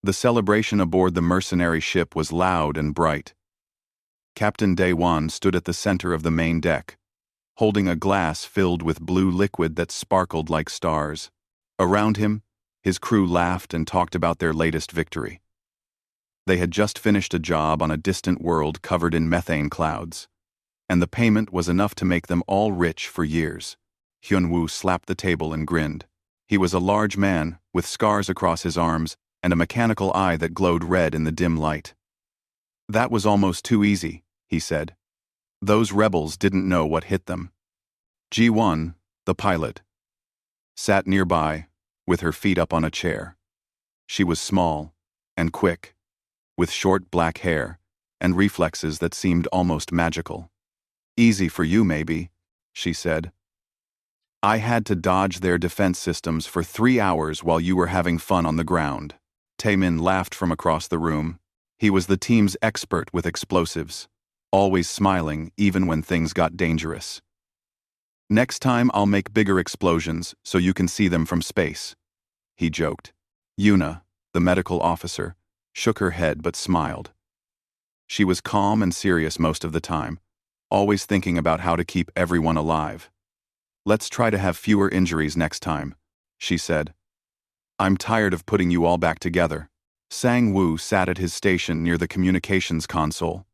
The celebration aboard the mercenary ship was loud and bright. Captain Day-Wan stood at the center of the main deck, holding a glass filled with blue liquid that sparkled like stars. Around him, his crew laughed and talked about their latest victory. They had just finished a job on a distant world covered in methane clouds, and the payment was enough to make them all rich for years. Hyun-woo slapped the table and grinned. He was a large man, with scars across his arms and a mechanical eye that glowed red in the dim light. "That was almost too easy," he said. "Those rebels didn't know what hit them." Ji-won, the pilot, sat nearby, with her feet up on a chair. She was small and quick, with short black hair and reflexes that seemed almost magical. "Easy for you, maybe," she said. "I had to dodge their defense systems for 3 hours while you were having fun on the ground." Taemin laughed from across the room. He was the team's expert with explosives, always smiling even when things got dangerous. "Next time I'll make bigger explosions so you can see them from space," he joked. Yuna, the medical officer, shook her head but smiled. She was calm and serious most of the time, always thinking about how to keep everyone alive. "Let's try to have fewer injuries next time," she said. "I'm tired of putting you all back together." Sang-woo sat at his station near the communications console.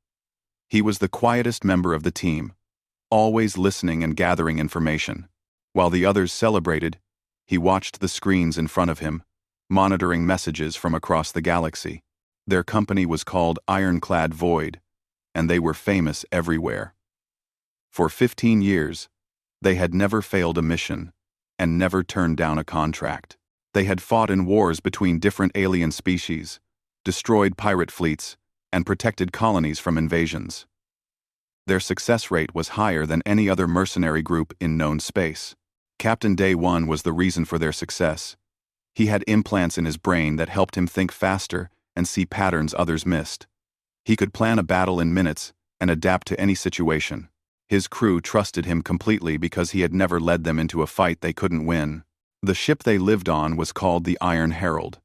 He was the quietest member of the team, always listening and gathering information. While the others celebrated, he watched the screens in front of him, monitoring messages from across the galaxy. Their company was called Ironclad Void, and they were famous everywhere. For 15 years, they had never failed a mission and never turned down a contract. They had fought in wars between different alien species, destroyed pirate fleets, and protected colonies from invasions. Their success rate was higher than any other mercenary group in known space. Captain Day-One was the reason for their success. He had implants in his brain that helped him think faster and see patterns others missed. He could plan a battle in minutes and adapt to any situation. His crew trusted him completely because he had never led them into a fight they couldn't win. The ship they lived on was called the Iron Herald.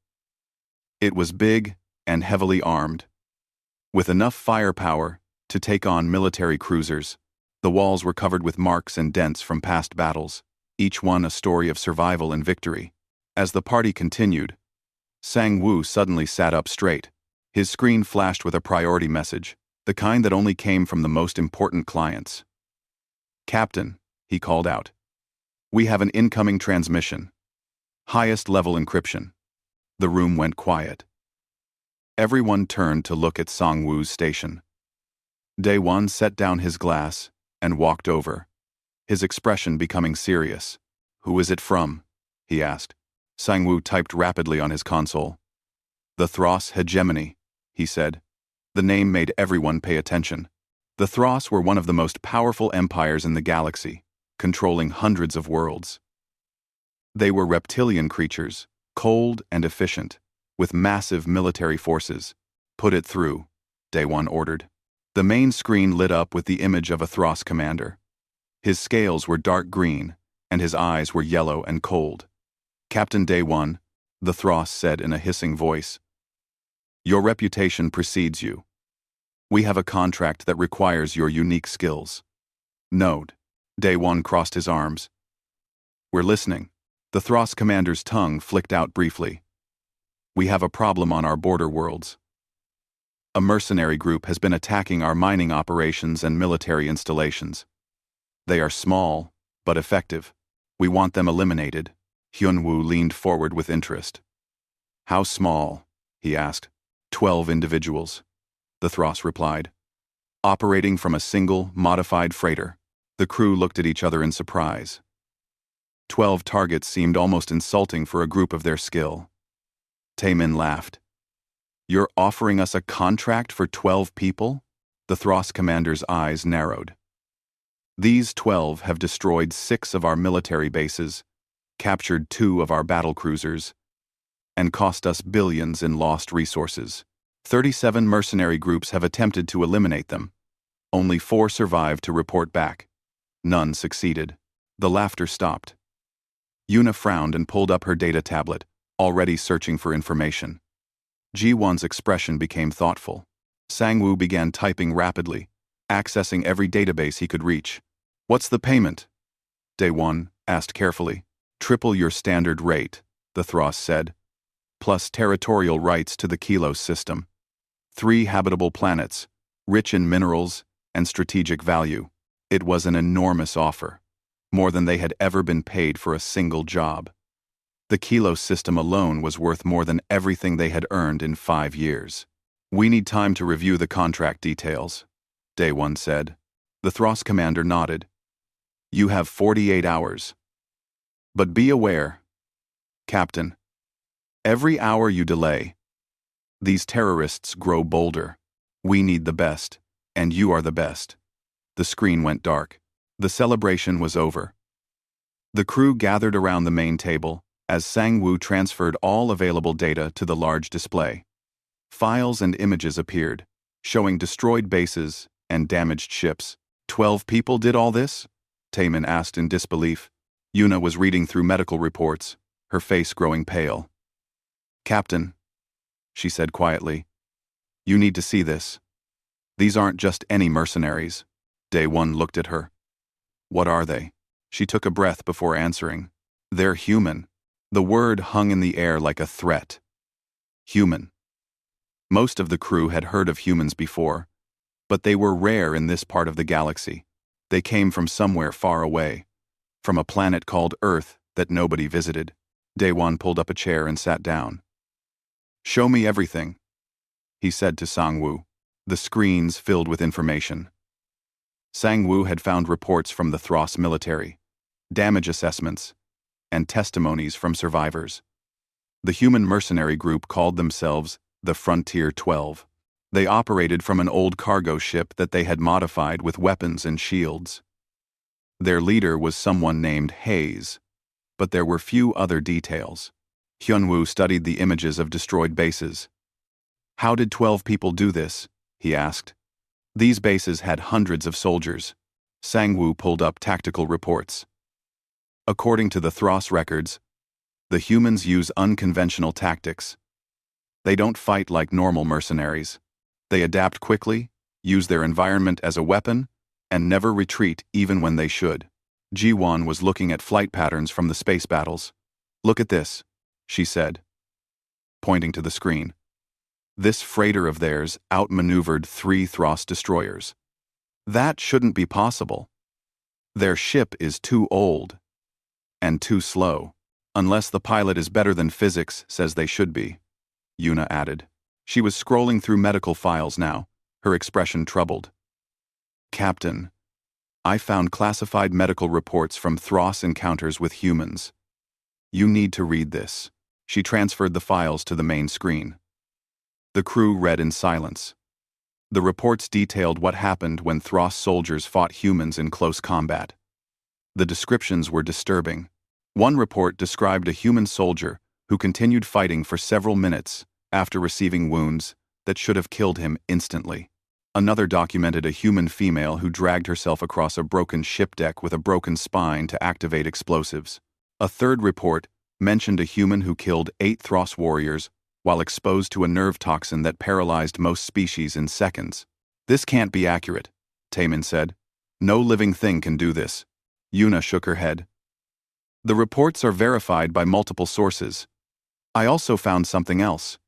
It was big and heavily armed, with enough firepower to take on military cruisers. The walls were covered with marks and dents from past battles, each one a story of survival and victory. As the party continued, Sang-woo suddenly sat up straight. His screen flashed with a priority message, the kind that only came from the most important clients. "Captain," he called out. "We have an incoming transmission. Highest level encryption." The room went quiet. Everyone turned to look at Sang-woo's station. Day-One set down his glass and walked over, his expression becoming serious. "Who is it from?" he asked. Sang-woo typed rapidly on his console. "The Thros Hegemony," he said. The name made everyone pay attention. The Thros were one of the most powerful empires in the galaxy, controlling hundreds of worlds. They were reptilian creatures, cold and efficient, with massive military forces. "Put it through," Day-One ordered. The main screen lit up with the image of a Thros commander. His scales were dark green, and his eyes were yellow and cold. "Captain Day-One," the Thros said in a hissing voice, "your reputation precedes you. We have a contract that requires your unique skills." "Note." Day-One crossed his arms. "We're listening." The Thros commander's tongue flicked out briefly. "We have a problem on our border worlds. A mercenary group has been attacking our mining operations and military installations. They are small, but effective. We want them eliminated." Hyun-woo leaned forward with interest. "How small?" he asked. 12 individuals," the Thros replied. "Operating from a single, modified freighter." The crew looked at each other in surprise. 12 targets seemed almost insulting for a group of their skill. Taemin laughed. "You're offering us a contract for 12 people?" The Thros commander's eyes narrowed. "These 12 have destroyed 6 of our military bases, captured 2 of our battlecruisers, and cost us billions in lost resources. 37 mercenary groups have attempted to eliminate them. Only 4 survived to report back. None succeeded." The laughter stopped. Yuna frowned and pulled up her data tablet, already searching for information. Ji-won's expression became thoughtful. Sang-woo began typing rapidly, accessing every database he could reach. "What's the payment?" Dae-won asked carefully. "Triple your standard rate," the Thros said, "plus territorial rights to the Kilos system. 3 habitable planets, rich in minerals and strategic value." It was an enormous offer, more than they had ever been paid for a single job. The Kilos system alone was worth more than everything they had earned in 5 years. "We need time to review the contract details," Dae-won said. The Thros commander nodded. "You have 48 hours. But be aware, Captain, every hour you delay, these terrorists grow bolder. We need the best, and you are the best." The screen went dark. The celebration was over. The crew gathered around the main table as Sang-woo transferred all available data to the large display. Files and images appeared, showing destroyed bases and damaged ships. 12 people did all this? Taemin asked in disbelief. Yuna was reading through medical reports, her face growing pale. "Captain," she said quietly, "you need to see this. These aren't just any mercenaries." Dae-won looked at her. "What are they?" She took a breath before answering. "They're human." The word hung in the air like a threat. Human. Most of the crew had heard of humans before, but they were rare in this part of the galaxy. They came from somewhere far away, from a planet called Earth that nobody visited. Dae-won pulled up a chair and sat down. "Show me everything," he said to Sang-woo. The screens filled with information. Sang-woo had found reports from the Thros military, damage assessments, and testimonies from survivors. The human mercenary group called themselves the Frontier 12. They operated from an old cargo ship that they had modified with weapons and shields. Their leader was someone named Hayes, but there were few other details. Hyunwoo studied the images of destroyed bases. "How did 12 people do this?" he asked. These bases had hundreds of soldiers. Sang-woo pulled up tactical reports. According to the Thros records, the humans use unconventional tactics. They don't fight like normal mercenaries. They adapt quickly, use their environment as a weapon, and never retreat even when they should. Ji-won was looking at flight patterns from the space battles. "Look at this," she said, pointing to the screen. "This freighter of theirs outmaneuvered 3 Thros destroyers. That shouldn't be possible. Their ship is too old and too slow, unless the pilot is better than physics says they should be," Yuna added. She was scrolling through medical files now, her expression troubled. "Captain, I found classified medical reports from Thros encounters with humans. You need to read this." She transferred the files to the main screen. The crew read in silence. The reports detailed what happened when Thros soldiers fought humans in close combat. The descriptions were disturbing. One report described a human soldier who continued fighting for several minutes after receiving wounds that should have killed him instantly. Another documented a human female who dragged herself across a broken ship deck with a broken spine to activate explosives. A third report mentioned a human who killed 8 Thros warriors while exposed to a nerve toxin that paralyzed most species in seconds. "This can't be accurate," Taemin said. "No living thing can do this." Yuna shook her head. "The reports are verified by multiple sources. I also found something else."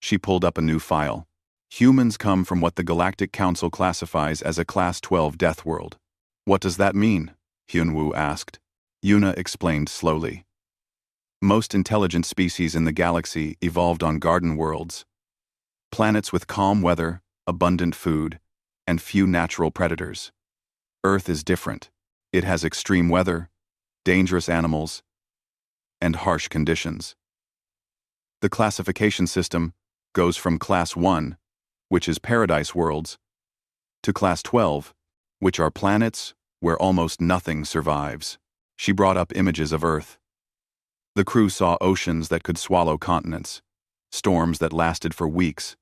She pulled up a new file. "Humans come from what the Galactic Council classifies as a Class 12 death world." "What does that mean?" Hyunwoo asked. Yuna explained slowly. "Most intelligent species in the galaxy evolved on garden worlds. Planets with calm weather, abundant food, and few natural predators. Earth is different. It has extreme weather, dangerous animals, and harsh conditions. The classification system goes from Class 1, which is paradise worlds, to Class 12, which are planets where almost nothing survives." She brought up images of Earth. The crew saw oceans that could swallow continents, storms that lasted for weeks,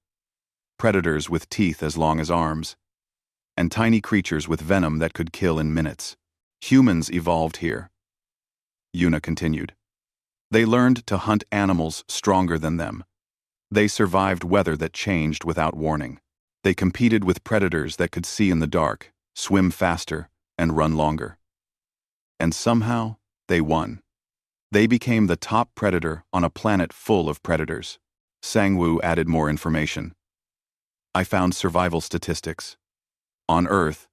predators with teeth as long as arms, and tiny creatures with venom that could kill in minutes. "Humans evolved here," Yuna continued. "They learned to hunt animals stronger than them, They survived weather that changed without warning. They competed with predators that could see in the dark, swim faster, and run longer. And somehow, they won. They became the top predator on a planet full of predators. Sang-woo added more information. I found survival statistics. On Earth,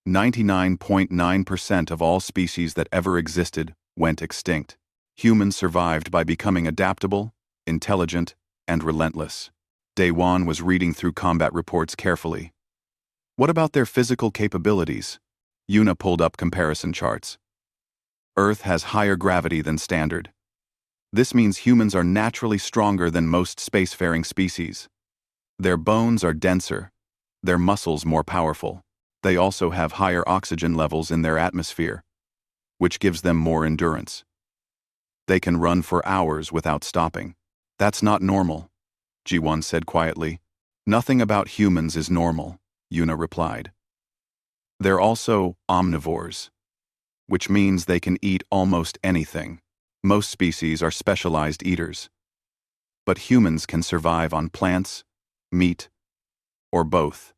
99.9% of all species that ever existed went extinct. Humans survived by becoming adaptable, intelligent, and relentless. Daewon was reading through combat reports carefully. What about their physical capabilities? Yuna pulled up comparison charts. Earth has higher gravity than standard. This means humans are naturally stronger than most spacefaring species. Their bones are denser, their muscles more powerful. They also have higher oxygen levels in their atmosphere, which gives them more endurance. They can run for hours without stopping. That's not normal, Ji-won said quietly. Nothing about humans is normal, Yuna replied. They're also omnivores, which means they can eat almost anything. Most species are specialized eaters. But humans can survive on plants, meat, or both.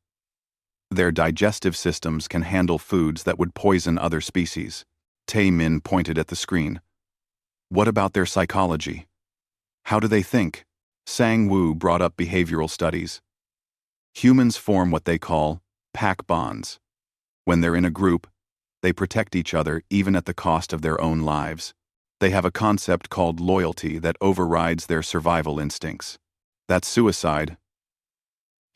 Their digestive systems can handle foods that would poison other species. Tae-min pointed at the screen. What about their psychology? How do they think? Sang-woo brought up behavioral studies. Humans form what they call pack bonds. When they're in a group, they protect each other even at the cost of their own lives. They have a concept called loyalty that overrides their survival instincts. That's suicide,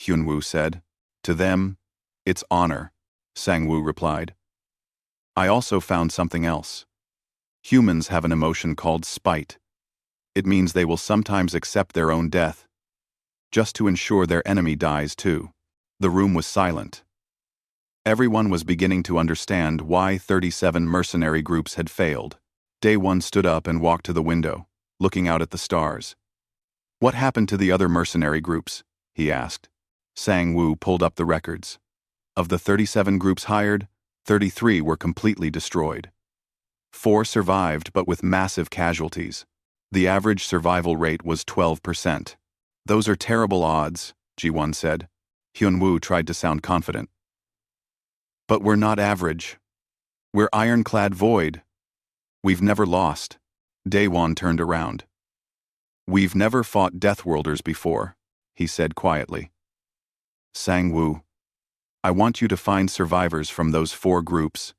Hyunwoo said. To them, it's honor, Sang-woo replied. I also found something else. Humans have an emotion called spite. It means they will sometimes accept their own death, just to ensure their enemy dies too. The room was silent. Everyone was beginning to understand why 37 mercenary groups had failed. Daewon stood up and walked to the window, looking out at the stars. What happened to the other mercenary groups? He asked. Sang-woo pulled up the records. Of the 37 groups hired, 33 were completely destroyed. 4 survived but with massive casualties. The average survival rate was 12%. Those are terrible odds, Ji-won said. Hyunwoo tried to sound confident. But we're not average. We're ironclad void. We've never lost. Daewon turned around. We've never fought Deathworlders before, he said quietly. Sang-woo, I want you to find survivors from those 4 groups.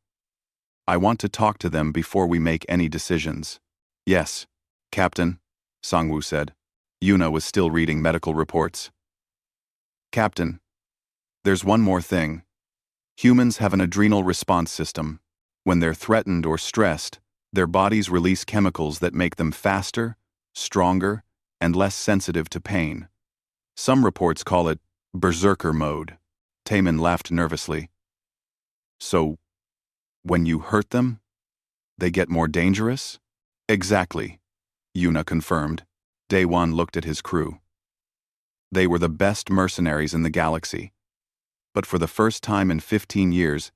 I want to talk to them before we make any decisions. Yes, Captain, Sang-woo said. Yuna was still reading medical reports. Captain, there's one more thing. Humans have an adrenal response system. When they're threatened or stressed, their bodies release chemicals that make them faster, stronger, and less sensitive to pain. Some reports call it berserker mode. Taemin laughed nervously. So, when you hurt them, they get more dangerous? Exactly, Yuna confirmed. Daewon looked at his crew. They were the best mercenaries in the galaxy. But for the first time in 15 years,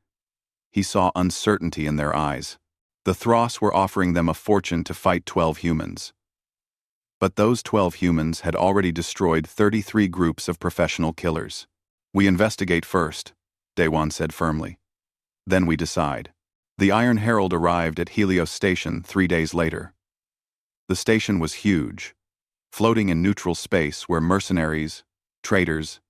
he saw uncertainty in their eyes. The Thros were offering them a fortune to fight 12 humans. But those 12 humans had already destroyed 33 groups of professional killers. We investigate first, Daewon said firmly. Then we decide. The Iron Herald arrived at Helios Station 3 days later. The station was huge, floating in neutral space where mercenaries, traders,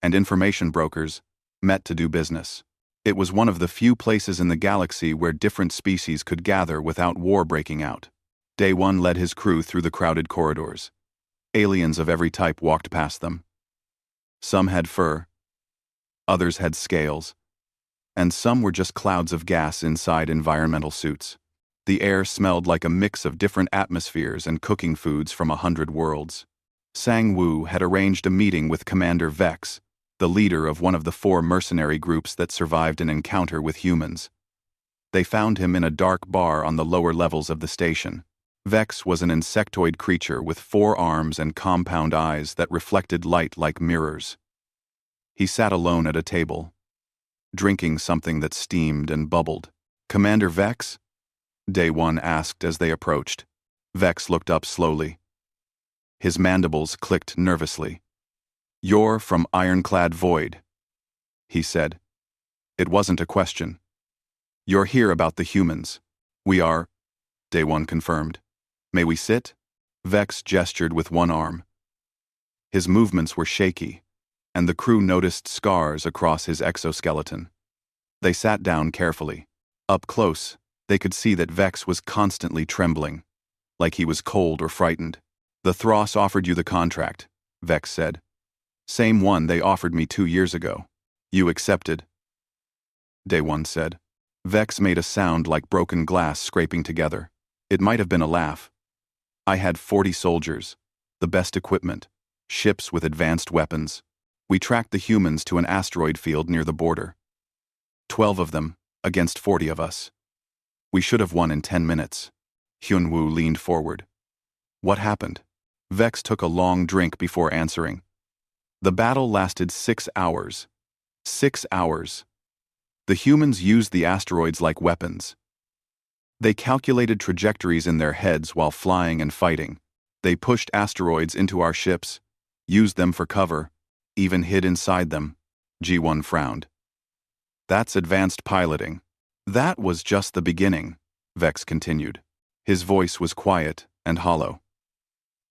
and information brokers met to do business. It was one of the few places in the galaxy where different species could gather without war breaking out. Daewon led his crew through the crowded corridors. Aliens of every type walked past them. Some had fur, others had scales, and some were just clouds of gas inside environmental suits. The air smelled like a mix of different atmospheres and cooking foods from 100 worlds. Sang-woo had arranged a meeting with Commander Vex, the leader of one of the 4 mercenary groups that survived an encounter with humans. They found him in a dark bar on the lower levels of the station. Vex was an insectoid creature with 4 arms and compound eyes that reflected light like mirrors. He sat alone at a table, drinking something that steamed and bubbled. Commander Vex? Daewon asked as they approached. Vex looked up slowly. His mandibles clicked nervously. "You're from Ironclad Void," he said. It wasn't a question. "You're here about the humans." "We are," Day One confirmed. "May we sit?" Vex gestured with one arm. His movements were shaky, and the crew noticed scars across his exoskeleton. They sat down carefully. Up close, they could see that Vex was constantly trembling, like he was cold or frightened. "The Thros offered you the contract," Vex said. "Same one they offered me 2 years ago. You accepted," Day One said. Vex made a sound like broken glass scraping together. It might have been a laugh. "I had 40 soldiers, the best equipment, ships with advanced weapons. We tracked the humans to an asteroid field near the border. 12 of them, against 40 of us. We should have won in 10 minutes. Hyunwoo leaned forward. "What happened?" Vex took a long drink before answering. "The battle lasted 6 hours. 6 hours. The humans used the asteroids like weapons. They calculated trajectories in their heads while flying and fighting. They pushed asteroids into our ships, used them for cover, even hid inside them." G1 frowned. "That's advanced piloting." "That was just the beginning," Vex continued. His voice was quiet and hollow.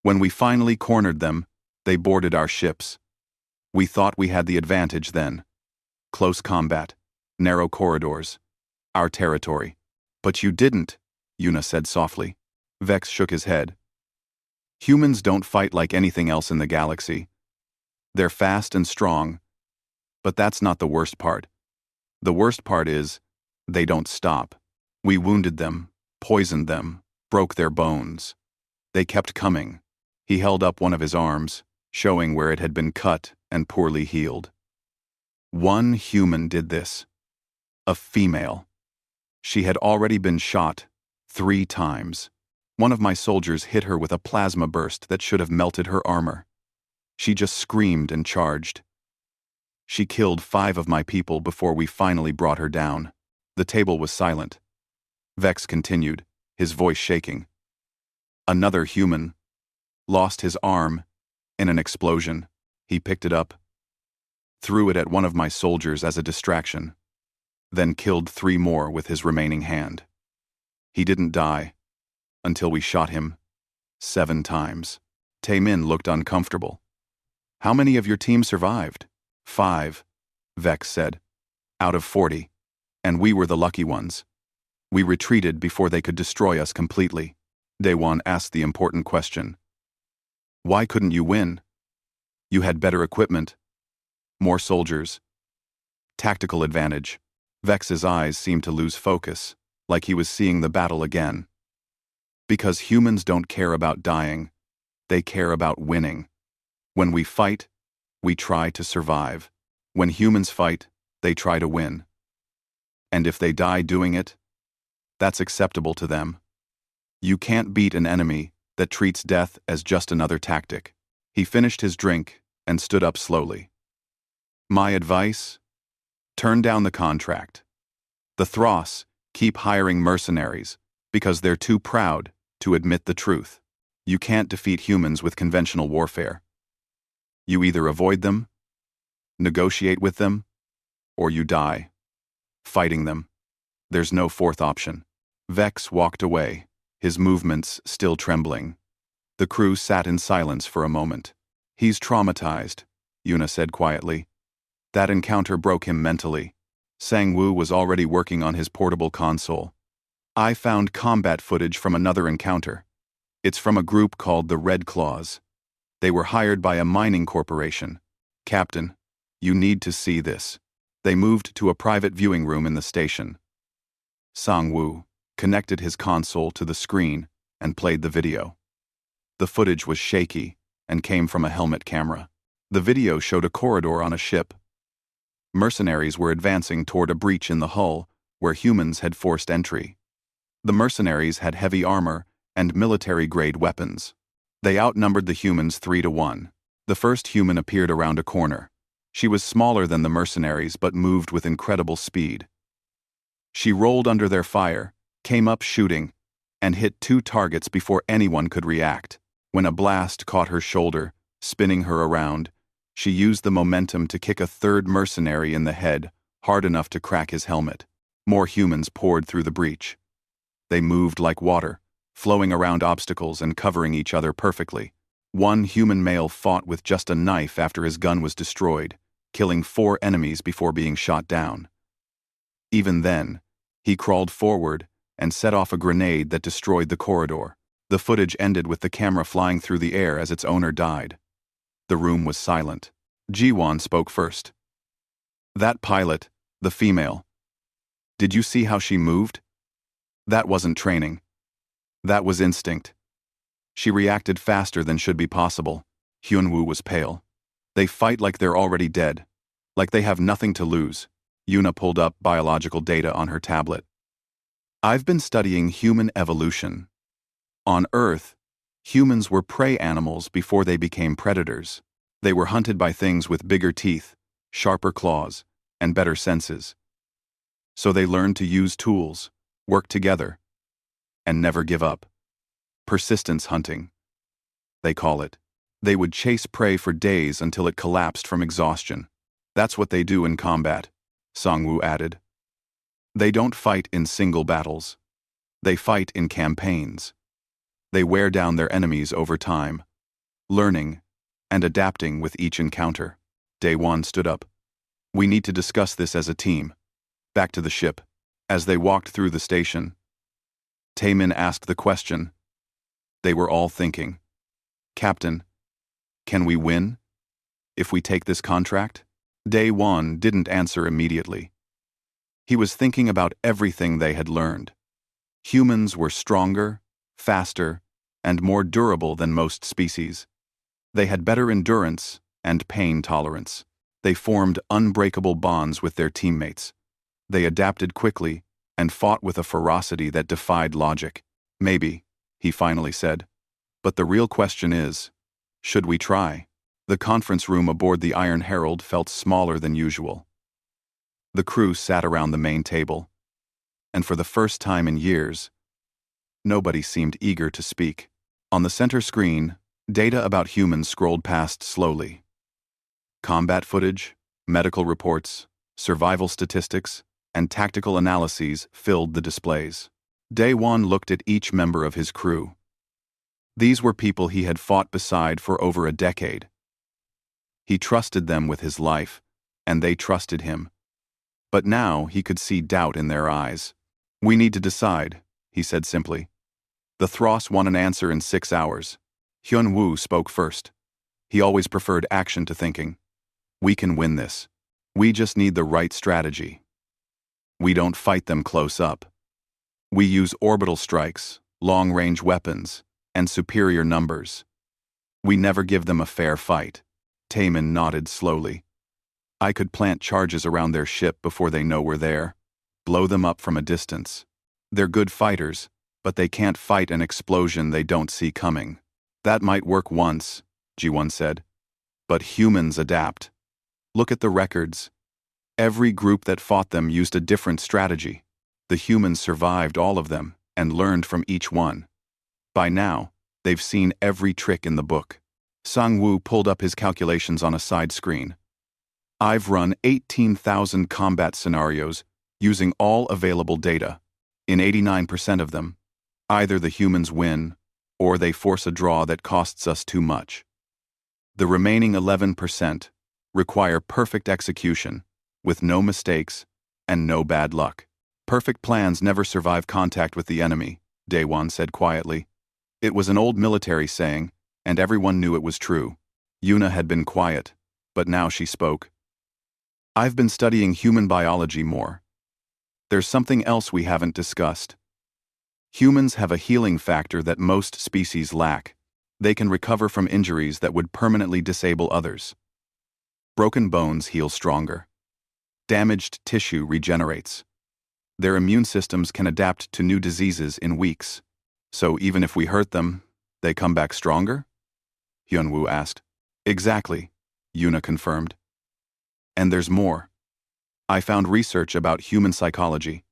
"When we finally cornered them, they boarded our ships. We thought we had the advantage then. Close combat, narrow corridors, our territory. But you didn't," Yuna said softly. Vex shook his head. "Humans don't fight like anything else in the galaxy. They're fast and strong, but that's not the worst part. The worst part is, they don't stop. We wounded them, poisoned them, broke their bones. They kept coming." He held up one of his arms, showing where it had been cut and poorly healed. "One human did this. A female. She had already been shot 3 times. One of my soldiers hit her with a plasma burst that should have melted her armor. She just screamed and charged. She killed 5 of my people before we finally brought her down." The table was silent. Vex continued, his voice shaking. "Another human lost his arm in an explosion. He picked it up, threw it at one of my soldiers as a distraction, then killed 3 more with his remaining hand. He didn't die until we shot him 7 times. Taemin looked uncomfortable. "How many of your team survived?" 5, Vex said, "out of 40. And we were the lucky ones. We retreated before they could destroy us completely." Daewon asked the important question. "Why couldn't you win? You had better equipment, more soldiers, tactical advantage." Vex's eyes seemed to lose focus, like he was seeing the battle again. "Because humans don't care about dying, they care about winning. When we fight, we try to survive. When humans fight, they try to win. And if they die doing it, that's acceptable to them. You can't beat an enemy that treats death as just another tactic." He finished his drink and stood up slowly. "My advice? Turn down the contract. The Thros keep hiring mercenaries because they're too proud to admit the truth. You can't defeat humans with conventional warfare. You either avoid them, negotiate with them, or you die fighting them. There's no fourth option." Vex walked away, his movements still trembling. The crew sat in silence for a moment. "He's traumatized," Yuna said quietly. "That encounter broke him mentally." Sang-woo was already working on his portable console. "I found combat footage from another encounter. It's from a group called the Red Claws. They were hired by a mining corporation. Captain, you need to see this." They moved to a private viewing room in the station. Sang-woo connected his console to the screen and played the video. The footage was shaky and came from a helmet camera. The video showed a corridor on a ship. Mercenaries were advancing toward a breach in the hull where humans had forced entry. The mercenaries had heavy armor and military-grade weapons. They outnumbered the humans 3 to 1. The first human appeared around a corner. She was smaller than the mercenaries but moved with incredible speed. She rolled under their fire, came up shooting, and hit 2 targets before anyone could react. When a blast caught her shoulder, spinning her around, she used the momentum to kick a third mercenary in the head, hard enough to crack his helmet. More humans poured through the breach. They moved like water, flowing around obstacles and covering each other perfectly. One human male fought with just a knife after his gun was destroyed, killing 4 enemies before being shot down. Even then, he crawled forward and set off a grenade that destroyed the corridor. The footage ended with the camera flying through the air as its owner died. The room was silent. Jiwon spoke first. "That pilot, the female. Did you see how she moved? That wasn't training. That was instinct. She reacted faster than should be possible." Hyunwoo was pale. "They fight like they're already dead. Like they have nothing to lose." Yuna pulled up biological data on her tablet. "I've been studying human evolution. On Earth, humans were prey animals before they became predators. They were hunted by things with bigger teeth, sharper claws, and better senses. So they learned to use tools, work together, and never give up. Persistence hunting, they call it. They would chase prey for days until it collapsed from exhaustion. That's what they do in combat," Songwoo added. "They don't fight in single battles. They fight in campaigns. They wear down their enemies over time, learning and adapting with each encounter." Daewon stood up. "We need to discuss this as a team. Back to the ship." As they walked through the station, Taemin asked the question. They were all thinking, "Captain, can we win if we take this contract?" Daewon didn't answer immediately. He was thinking about everything they had learned. Humans were stronger, faster, and more durable than most species. They had better endurance and pain tolerance. They formed unbreakable bonds with their teammates. They adapted quickly and fought with a ferocity that defied logic. "Maybe," he finally said. "But the real question is, should we try?" The conference room aboard the Iron Herald felt smaller than usual. The crew sat around the main table, and for the first time in years, nobody seemed eager to speak. On the center screen, data about humans scrolled past slowly. Combat footage, medical reports, survival statistics, and tactical analyses filled the displays. Daewon looked at each member of his crew. These were people he had fought beside for over a decade. He trusted them with his life, and they trusted him. But now he could see doubt in their eyes. "We need to decide," he said simply. "The Thros want an answer in 6 hours." Hyunwoo spoke first. He always preferred action to thinking. "We can win this. We just need the right strategy. We don't fight them close up. We use orbital strikes, long-range weapons, and superior numbers. We never give them a fair fight." Taemin nodded slowly. "I could plant charges around their ship before they know we're there. Blow them up from a distance. They're good fighters, but they can't fight an explosion they don't see coming." "That might work once," Jiwon said. "But humans adapt. Look at the records. Every group that fought them used a different strategy. The humans survived all of them and learned from each one. By now, they've seen every trick in the book." Sangwoo pulled up his calculations on a side screen. "I've run 18,000 combat scenarios using all available data. In 89% of them, either the humans win or they force a draw that costs us too much. The remaining 11% require perfect execution, with no mistakes and no bad luck. Perfect plans never survive contact with the enemy," Daewon said quietly. It was an old military saying, and everyone knew it was true. Yuna had been quiet, but now she spoke. "I've been studying human biology more. There's something else we haven't discussed. Humans have a healing factor that most species lack. They can recover from injuries that would permanently disable others. Broken bones heal stronger. Damaged tissue regenerates. Their immune systems can adapt to new diseases in weeks. So even if we hurt them, they come back stronger?" Hyunwoo asked. "Exactly," Yuna confirmed. "And there's more. I found research about human psychology.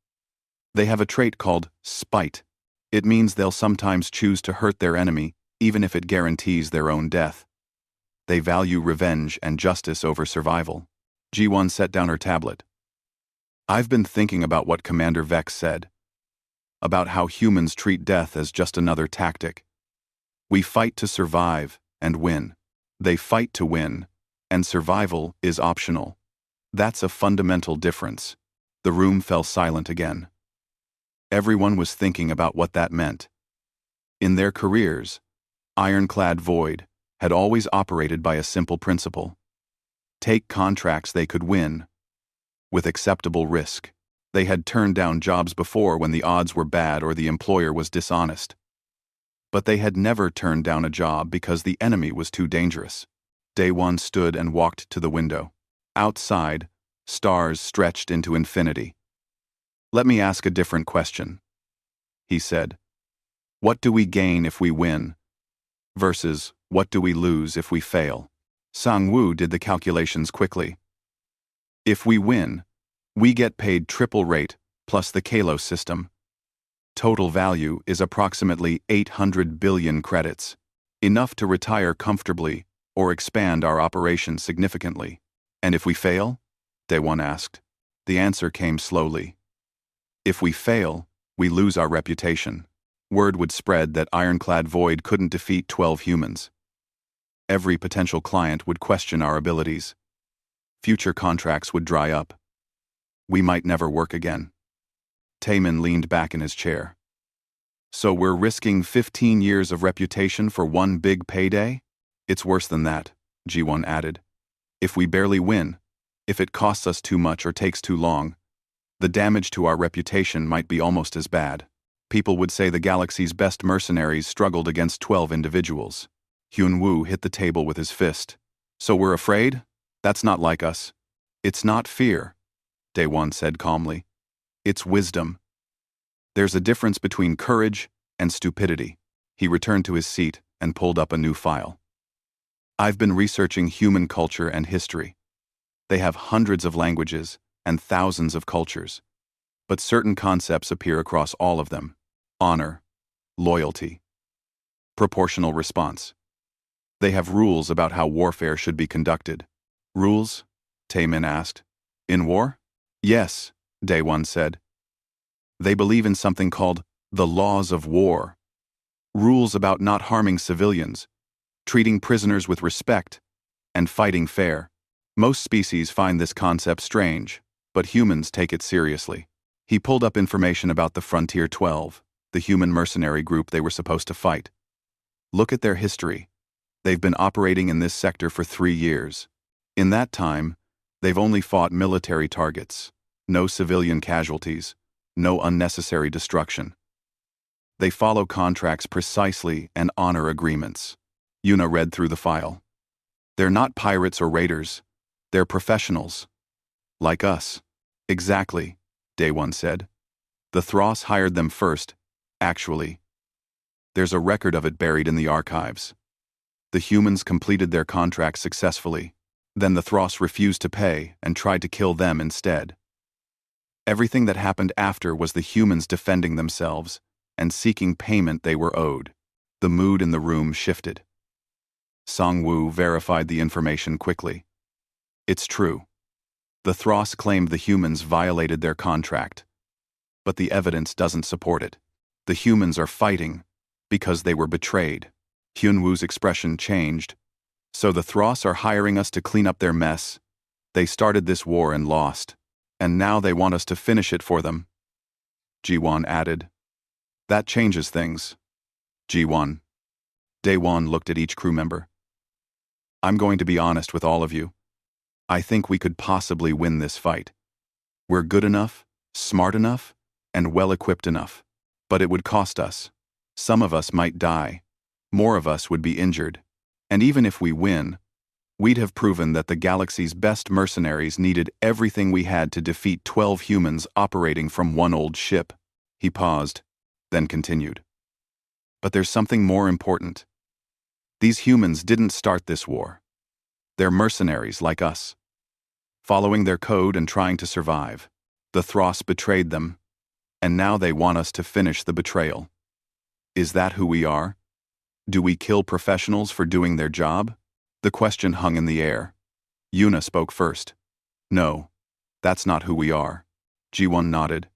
They have a trait called spite. It means they'll sometimes choose to hurt their enemy, even if it guarantees their own death. They value revenge and justice over survival. G1 set down her tablet. I've been thinking about what Commander Vex said. About how humans treat death as just another tactic. We fight to survive and win. They fight to win, and survival is optional. That's a fundamental difference. The room fell silent again. Everyone was thinking about what that meant. In their careers, Ironclad Void had always operated by a simple principle. Take contracts they could win, with acceptable risk. They had turned down jobs before when the odds were bad or the employer was dishonest. But they had never turned down a job because the enemy was too dangerous. Day One stood and walked to the window. Outside, stars stretched into infinity. Let me ask a different question, he said. What do we gain if we win? Versus, what do we lose if we fail? Sang-woo did the calculations quickly. If we win, we get paid triple rate plus the Kalos system. Total value is approximately 800 billion credits, enough to retire comfortably or expand our operation significantly. And if we fail? Daewon asked. The answer came slowly. If we fail, we lose our reputation. Word would spread that Ironclad Void couldn't defeat 12 humans. Every potential client would question our abilities. Future contracts would dry up. We might never work again. Taemin leaned back in his chair. So we're risking 15 years of reputation for one big payday? It's worse than that, Ji-won added. If we barely win, if it costs us too much or takes too long, the damage to our reputation might be almost as bad. People would say the galaxy's best mercenaries struggled against 12 individuals. Hyun-woo hit the table with his fist. So we're afraid? That's not like us. It's not fear, Daewon said calmly. It's wisdom. There's a difference between courage and stupidity. He returned to his seat and pulled up a new file. I've been researching human culture and history. They have hundreds of languages and thousands of cultures. But certain concepts appear across all of them. Honor, loyalty, proportional response. They have rules about how warfare should be conducted. Rules? Taemin asked. In war? Yes, Daewon said. They believe in something called the laws of war. Rules about not harming civilians, treating prisoners with respect, and fighting fair. Most species find this concept strange, but humans take it seriously. He pulled up information about the Frontier 12, the human mercenary group they were supposed to fight. Look at their history. They've been operating in this sector for 3 years. In that time, they've only fought military targets, no civilian casualties, no unnecessary destruction. They follow contracts precisely and honor agreements. Yuna read through the file. They're not pirates or raiders. They're professionals. Like us. Exactly, Daewon said. The Thros hired them first, actually. There's a record of it buried in the archives. The humans completed their contract successfully. Then the Thros refused to pay and tried to kill them instead. Everything that happened after was the humans defending themselves and seeking payment they were owed. The mood in the room shifted. Sang-woo verified the information quickly. It's true. The Thros claimed the humans violated their contract. But the evidence doesn't support it. The humans are fighting because they were betrayed. Hyun-woo's expression changed. So the Thros are hiring us to clean up their mess. They started this war and lost. And now they want us to finish it for them. Ji-won added. That changes things. Ji-won. Daewon looked at each crew member. I'm going to be honest with all of you. I think we could possibly win this fight. We're good enough, smart enough, and well-equipped enough. But it would cost us. Some of us might die. More of us would be injured. And even if we win, we'd have proven that the galaxy's best mercenaries needed everything we had to defeat 12 humans operating from one old ship. He paused, then continued. But there's something more important. These humans didn't start this war. They're mercenaries like us. Following their code and trying to survive. The Thros betrayed them, and now they want us to finish the betrayal. Is that who we are? Do we kill professionals for doing their job? The question hung in the air. Yuna spoke first. No, that's not who we are. Ji-won nodded.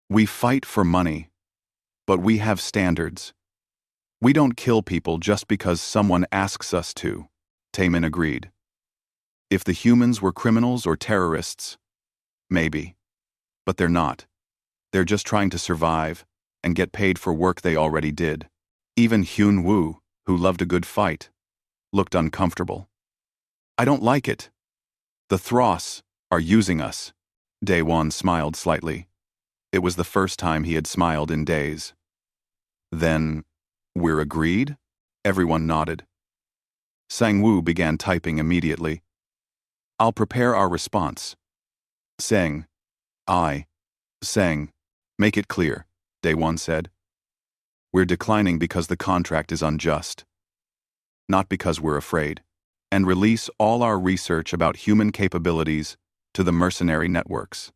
We fight for money, but we have standards. We don't kill people just because someone asks us to, Taemin agreed. If the humans were criminals or terrorists, maybe. But they're not. They're just trying to survive and get paid for work they already did. Even Hyun-woo, who loved a good fight, looked uncomfortable. I don't like it. The Thros are using us. Daewon smiled slightly. It was the first time he had smiled in days. Then, we're agreed? Everyone nodded. Sang-woo began typing immediately. I'll prepare our response. Sang. Sang. Make it clear, Daewon said. We're declining because the contract is unjust. Not because we're afraid. And release all our research about human capabilities to the mercenary networks.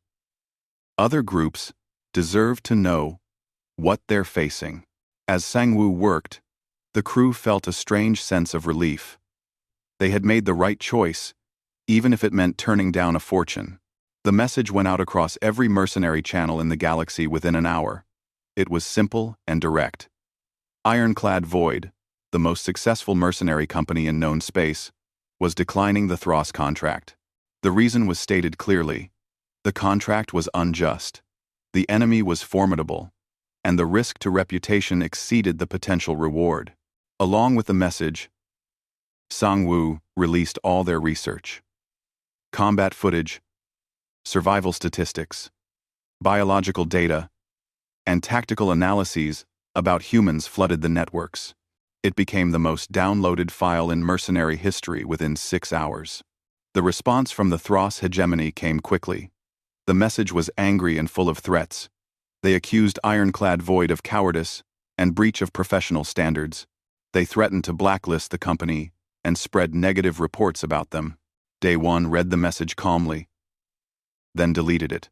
Other groups deserve to know what they're facing. As Sang-woo worked, the crew felt a strange sense of relief. They had made the right choice, even if it meant turning down a fortune. The message went out across every mercenary channel in the galaxy within an hour. It was simple and direct. Ironclad Void, the most successful mercenary company in known space, was declining the Thros contract. The reason was stated clearly. The contract was unjust. The enemy was formidable, and the risk to reputation exceeded the potential reward. Along with the message, Sang-woo released all their research. Combat footage, survival statistics, biological data, and tactical analyses about humans flooded the networks. It became the most downloaded file in mercenary history within 6 hours. The response from the Thros hegemony came quickly. The message was angry and full of threats. They accused Ironclad Void of cowardice and breach of professional standards. They threatened to blacklist the company and spread negative reports about them. Daewon read the message calmly, then deleted it.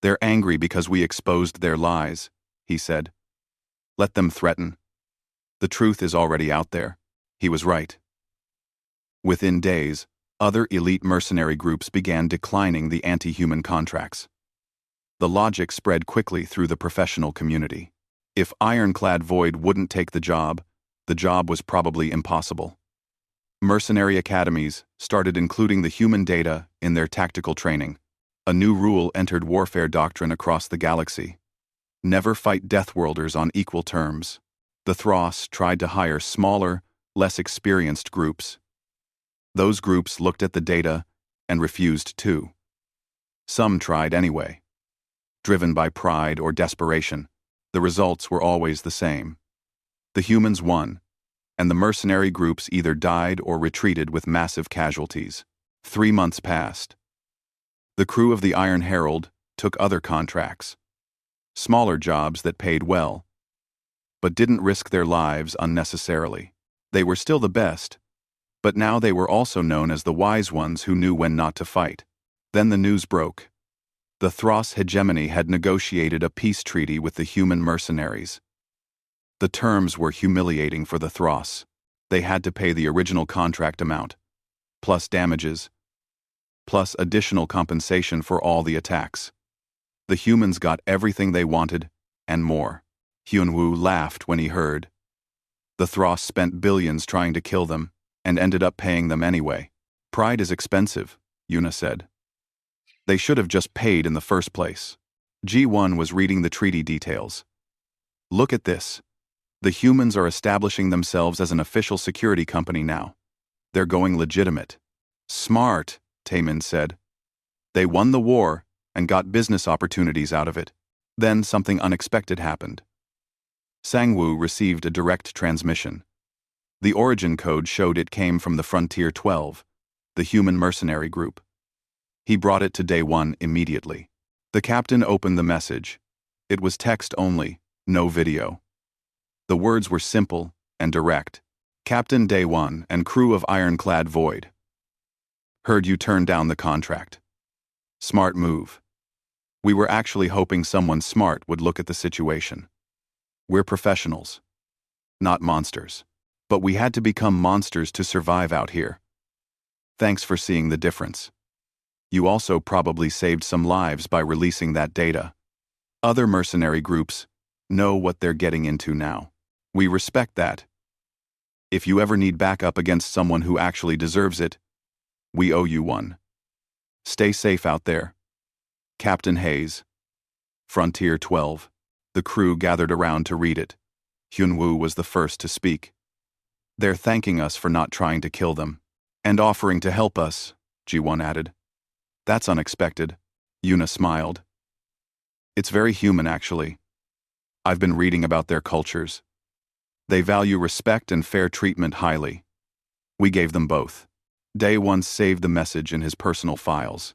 They're angry because we exposed their lies, he said. Let them threaten. The truth is already out there. He was right. Within days, other elite mercenary groups began declining the anti-human contracts. The logic spread quickly through the professional community. If Ironclad Void wouldn't take the job was probably impossible. Mercenary academies started including the human data in their tactical training. A new rule entered warfare doctrine across the galaxy. Never fight Deathworlders on equal terms. The Thros tried to hire smaller, less experienced groups. Those groups looked at the data and refused to. Some tried anyway. Driven by pride or desperation, the results were always the same. The humans won, and the mercenary groups either died or retreated with massive casualties. 3 months passed. The crew of the Iron Herald took other contracts. Smaller jobs that paid well, but didn't risk their lives unnecessarily. They were still the best, but now they were also known as the wise ones who knew when not to fight. Then the news broke. The Thros hegemony had negotiated a peace treaty with the human mercenaries. The terms were humiliating for the Thros. They had to pay the original contract amount, plus damages, plus additional compensation for all the attacks. The humans got everything they wanted, and more. Hyun-woo laughed when he heard. The Thros spent billions trying to kill them, and ended up paying them anyway. Pride is expensive, Yuna said. They should have just paid in the first place. Ji-won was reading the treaty details. Look at this. The humans are establishing themselves as an official security company now. They're going legitimate. Smart, Taemin said. They won the war and got business opportunities out of it. Then something unexpected happened. Sang-woo received a direct transmission. The origin code showed it came from the Frontier 12, the human mercenary group. He brought it to Daewon immediately. The captain opened the message. It was text only, no video. The words were simple and direct. Captain Daewon and crew of Ironclad Void. Heard you turned down the contract. Smart move. We were actually hoping someone smart would look at the situation. We're professionals. not monsters. But we had to become monsters to survive out here. Thanks for seeing the difference. You also probably saved some lives by releasing that data. Other mercenary groups know what they're getting into now. We respect that. If you ever need backup against someone who actually deserves it, we owe you one. Stay safe out there. Captain Hayes. Frontier 12. The crew gathered around to read it. Hyunwoo was the first to speak. They're thanking us for not trying to kill them. And offering to help us, Ji-won added. That's unexpected. Yuna smiled. It's very human, actually. I've been reading about their cultures. They value respect and fair treatment highly. We gave them both. Day once saved the message in his personal files.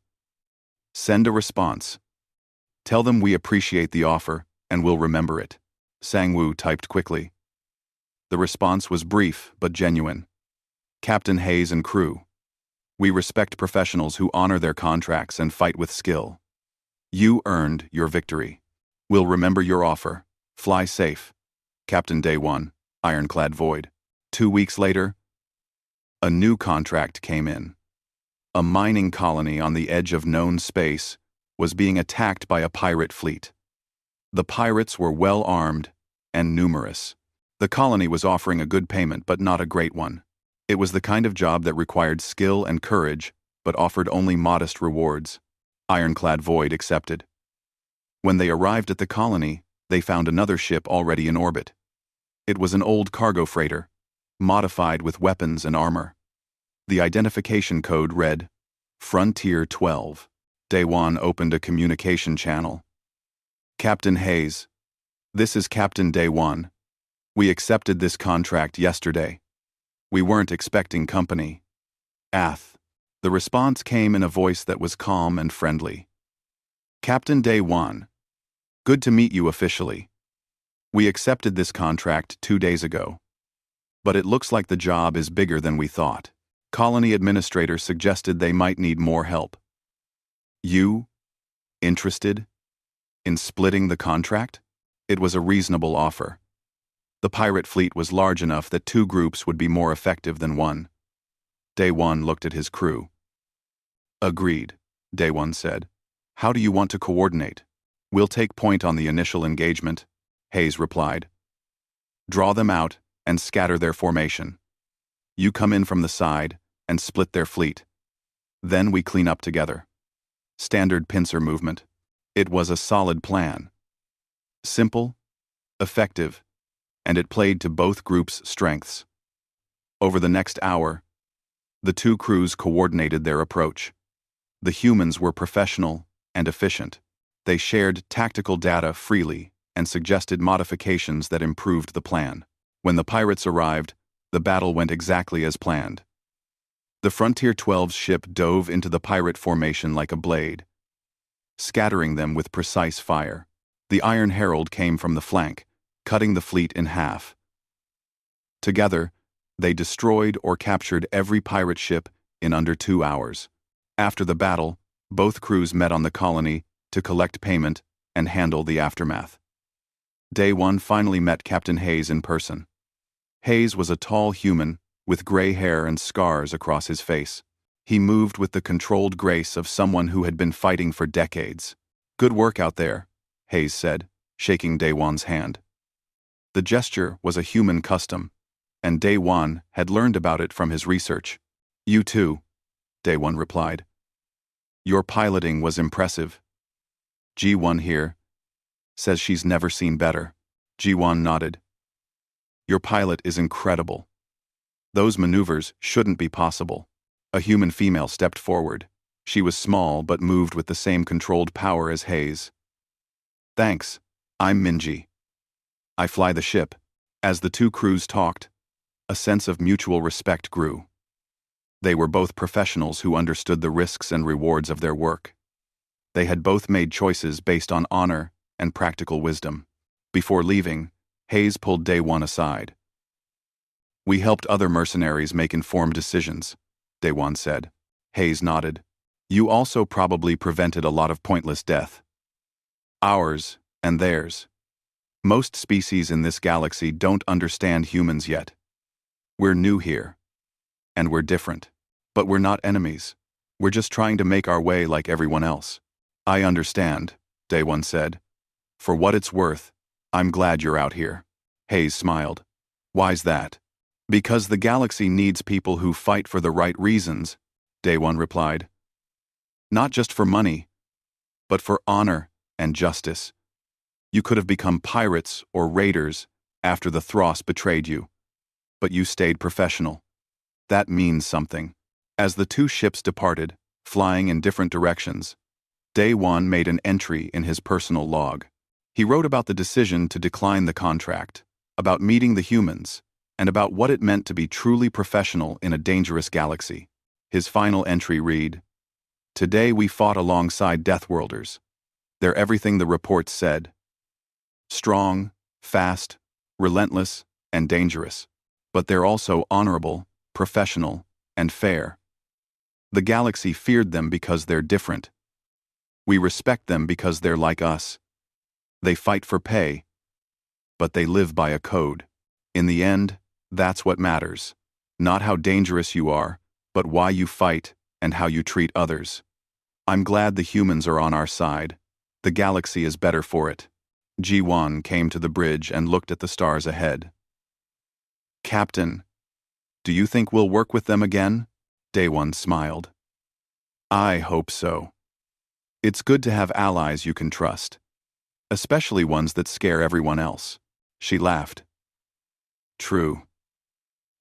Send a response. Tell them we appreciate the offer, and we'll remember it. Sang-woo typed quickly. The response was brief but genuine. Captain Hayes and crew. We respect professionals who honor their contracts and fight with skill. You earned your victory. We'll remember your offer. Fly safe. Captain Day 1, Ironclad Void. 2 weeks later, a new contract came in. A mining colony on the edge of known space was being attacked by a pirate fleet. The pirates were well armed and numerous. The colony was offering a good payment but not a great one. It was the kind of job that required skill and courage but offered only modest rewards. Ironclad Void accepted. When they arrived at the colony, they found another ship already in orbit. It was an old cargo freighter, modified with weapons and armor. The identification code read, Frontier 12. Daewon opened a communication channel. Captain Hayes, this is Captain Daewon. We accepted this contract yesterday. We weren't expecting company. Ath. The response came in a voice that was calm and friendly. Captain Daewon, good to meet you officially. We accepted this contract 2 days ago. But it looks like the job is bigger than we thought. Colony administrator suggested they might need more help. You? Interested? In splitting the contract? It was a reasonable offer. The pirate fleet was large enough that 2 groups would be more effective than one. Daewon looked at his crew. Agreed, Daewon said. How do you want to coordinate? We'll take point on the initial engagement, Hayes replied. Draw them out and scatter their formation. You come in from the side and split their fleet. Then we clean up together. Standard pincer movement. It was a solid plan. Simple, effective, and it played to both groups' strengths. Over the next hour, the 2 crews coordinated their approach. The humans were professional and efficient. They shared tactical data freely and suggested modifications that improved the plan. When the pirates arrived, the battle went exactly as planned. The Frontier 12's ship dove into the pirate formation like a blade, scattering them with precise fire. The Iron Herald came from the flank, cutting the fleet in half. Together, they destroyed or captured every pirate ship in under 2 hours. After the battle, both crews met on the colony to collect payment and handle the aftermath. Day 1 finally met Captain Hayes in person. Hayes was a tall human with gray hair and scars across his face. He moved with the controlled grace of someone who had been fighting for decades. Good work out there, Hayes said, shaking Daewon's hand. The gesture was a human custom, and Daewon had learned about it from his research. You too, Daewon replied. Your piloting was impressive. Ji-won here says she's never seen better. Ji-won nodded. Your pilot is incredible. Those maneuvers shouldn't be possible. A human female stepped forward. She was small but moved with the same controlled power as Hayes. Thanks, I'm Minji. I fly the ship. As the 2 crews talked, a sense of mutual respect grew. They were both professionals who understood the risks and rewards of their work. They had both made choices based on honor and practical wisdom. Before leaving, Hayes pulled Daewon aside. We helped other mercenaries make informed decisions, Daewon said. Hayes nodded. You also probably prevented a lot of pointless death. Ours and theirs. Most species in this galaxy don't understand humans yet. We're new here, and we're different. But we're not enemies. We're just trying to make our way like everyone else. I understand, Day One said. For what it's worth, I'm glad you're out here. Hayes smiled. Why's that? Because the galaxy needs people who fight for the right reasons, Day One replied. Not just for money, but for honor and justice. You could have become pirates or raiders after the Thros betrayed you. But you stayed professional. That means something. As the two ships departed, flying in different directions, Day One made an entry in his personal log. He wrote about the decision to decline the contract, about meeting the humans, and about what it meant to be truly professional in a dangerous galaxy. His final entry read, "Today we fought alongside Deathworlders. They're everything the reports said. Strong, fast, relentless, and dangerous. But they're also honorable, professional, and fair. The galaxy feared them because they're different. We respect them because they're like us. They fight for pay, but they live by a code. In the end, that's what matters. Not how dangerous you are, but why you fight and how you treat others. I'm glad the humans are on our side. The galaxy is better for it." G1 came to the bridge and looked at the stars ahead. "Captain, do you think we'll work with them again?" Day One smiled. "I hope so. It's good to have allies you can trust, especially ones that scare everyone else." She laughed. "True.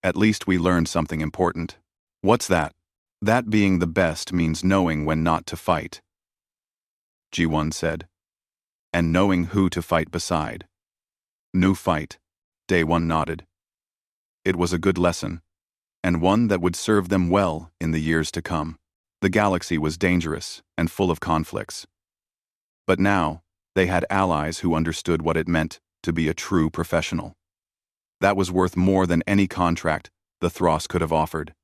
At least we learned something important." "What's that?" "That being the best means knowing when not to fight," G1 said. "And knowing who to fight beside." "New fight," Day One nodded. It was a good lesson, and one that would serve them well in the years to come. The galaxy was dangerous and full of conflicts. But now, they had allies who understood what it meant to be a true professional. That was worth more than any contract the Thros could have offered.